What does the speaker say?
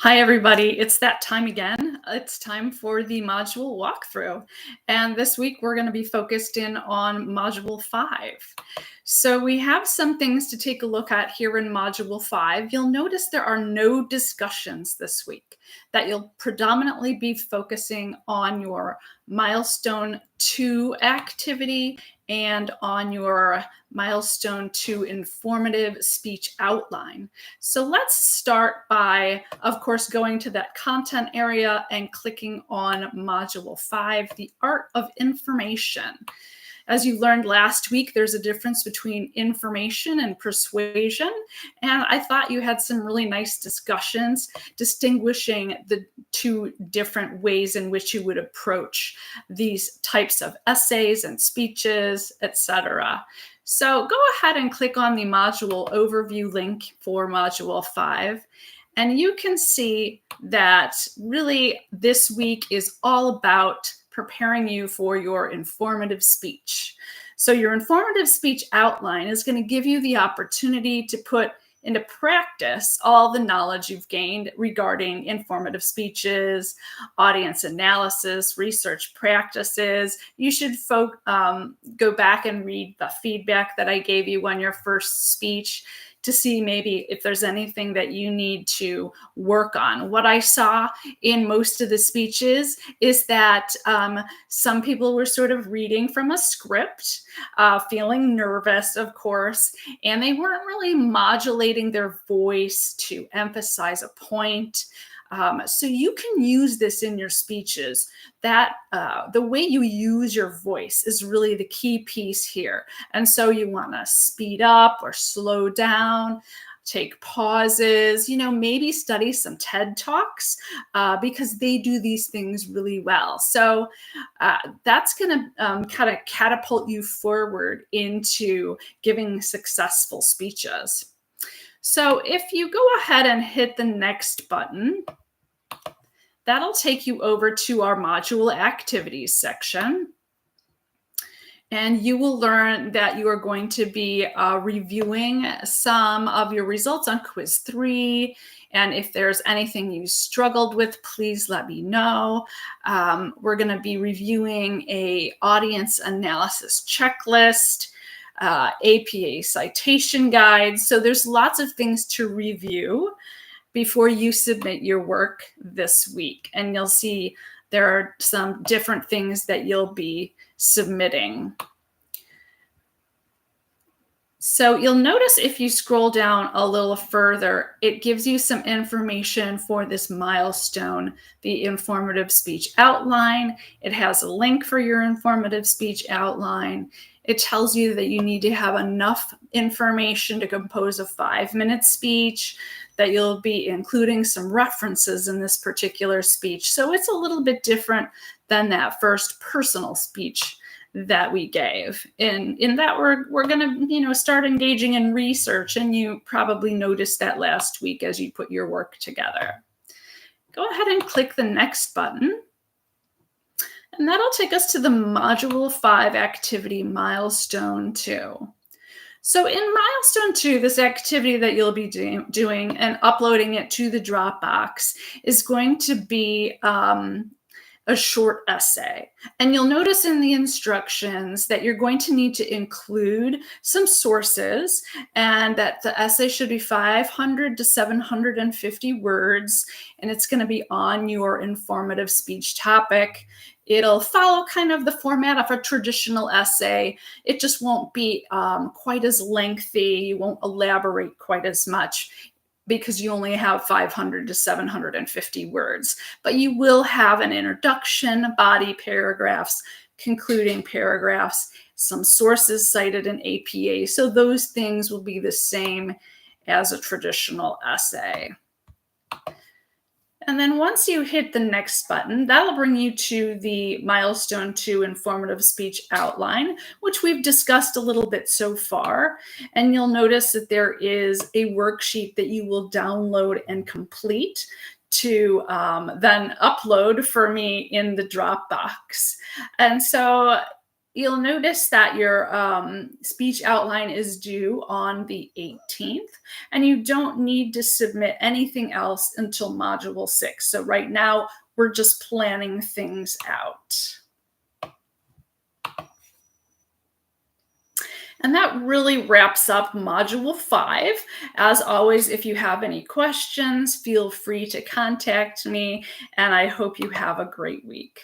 Hi, everybody. It's that time again. It's time for the module walkthrough. And this week we're going to be focused in on Module 5. So we have some things to take a look at here in Module 5. You'll notice there are no discussions this week, that you'll predominantly be focusing on your Milestone 2 activity and on your Milestone 2 informative speech outline. So let's start by, of course, going to that content area and clicking on Module 5, the Art of Information. As you learned last week, there's a difference between information and persuasion. And I thought you had some really nice discussions distinguishing the two different ways in which you would approach these types of essays and speeches, etc. So go ahead and click on the module overview link for Module 5. And you can see that really this week is all about preparing you for your informative speech. So your informative speech outline is going to give you the opportunity to put into practice all the knowledge you've gained regarding informative speeches, audience analysis, research practices. You should go back and read the feedback that I gave you on your first speech to see maybe if there's anything that you need to work on. What I saw in most of the speeches is that some people were sort of reading from a script, feeling nervous, of course, and they weren't really modulating their voice to emphasize a point. So you can use this in your speeches. That the way you use your voice is really the key piece here. And so you want to speed up or slow down, take pauses, maybe study some TED Talks because they do these things really well. So that's going to kind of catapult you forward into giving successful speeches. So if you go ahead and hit the next button, that'll take you over to our module activities section. And you will learn that you are going to be reviewing some of your results on quiz 3. And if there's anything you struggled with, please let me know. We're going to be reviewing a audience analysis checklist, APA citation guides. So there's lots of things to review before you submit your work this week. And you'll see there are some different things that you'll be submitting. So you'll notice if you scroll down a little further, it gives you some information for this milestone, the informative speech outline. It has a link for your informative speech outline. It tells you that you need to have enough information to compose a 5-minute speech, that you'll be including some references in this particular speech. So it's a little bit different than that first personal speech that we gave. In that we're going to start engaging in research, and you probably noticed that last week as you put your work together. Go ahead and click the next button. And that'll take us to the Module 5 activity, Milestone 2. So in Milestone 2, this activity that you'll be doing and uploading it to the Dropbox is going to be a short essay. And you'll notice in the instructions that you're going to need to include some sources, and that the essay should be 500 to 750 words, and it's going to be on your informative speech topic. It'll follow kind of the format of a traditional essay. It just won't be quite as lengthy. You won't elaborate quite as much because you only have 500 to 750 words. But you will have an introduction, body paragraphs, concluding paragraphs, some sources cited in APA. So those things will be the same as a traditional essay. And then once you hit the next button, that'll bring you to the Milestone 2 informative speech outline, which we've discussed a little bit so far. And you'll notice that there is a worksheet that you will download and complete to then upload for me in the Dropbox. And so You'll notice that your speech outline is due on the 18th, and you don't need to submit anything else until Module 6. So right now, we're just planning things out. And that really wraps up Module 5. As always, if you have any questions, feel free to contact me, and I hope you have a great week.